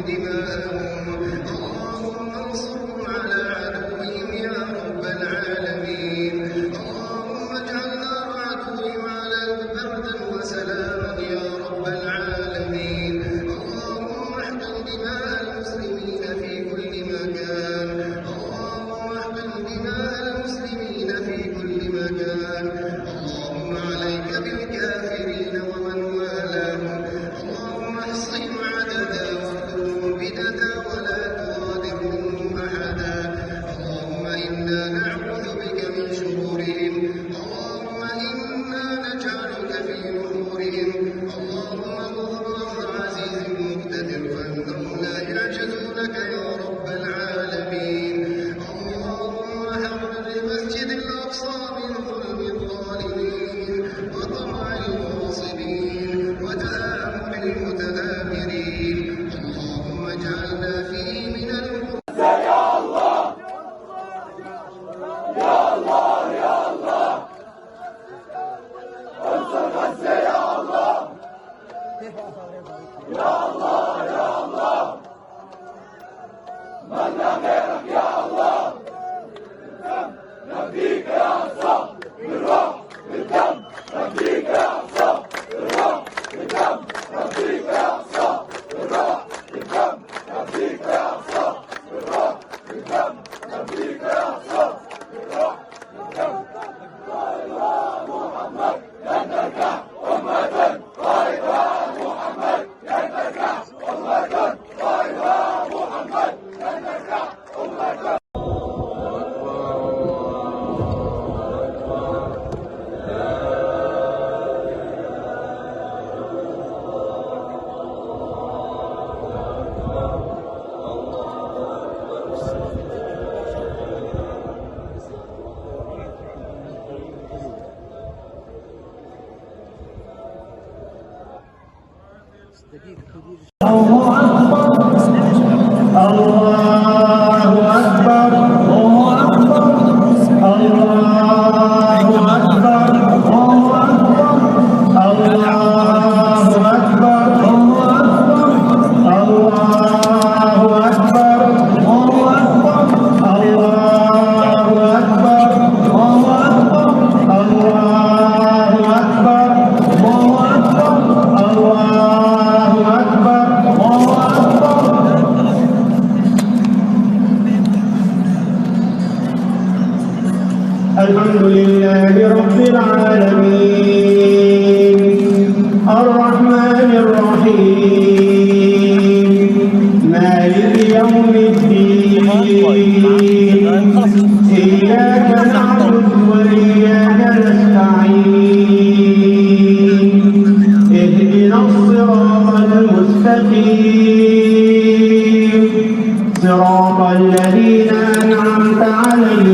دماءهم. اللهم انصرهم على عدوهم يا رب العالمين. اللهم اجعل نار عدوهم عليهم بردا وسلاما يا رب العالمين. اللهم احقن دماء المسلمين في كل مكان. اللهم احقن دماء المسلمين في كل مكان. اللهم عليك بالكافرين ومن والاهم. اللهم احصهم عددا واقتلهم بددا ولا تغادر منهم احدا. اللهم انا نعوذ بك من شرورهم. اللهم انا نجعلك في نحورهم. اللهم اغفر امر عزيز مقتدر فانهم لا يعجزونك يا رب العالمين. اللهم حرر المسجد الاقصى من ظلم الظالمين وطمع الغاصبين وتآمر المتآمرين. اللهم اجعلنا فيه من يا الله يا الله يا الله انصر غزة يا الله يا الله يا الله من لا غيرك يا الله نفديك يا أقصى بالروح بالدم نفديك يا أقصى بالروح بالدم نفديك يا أقصى بالروح بالدم نفديك يا أقصى بالروح بالدم نفديك يا أقصى بالروح بالدم. طائفة محمد لن تركع أمة طائفة محمد لن تركع أمة طائفة محمد لن تركع أمة. الحمد لله رب العالمين الرحمن الرحيم مالك يوم الدين إياك نعبد وإياك نستعين اهدنا الصراط المستقيم صراط الذين أنعمت عليهم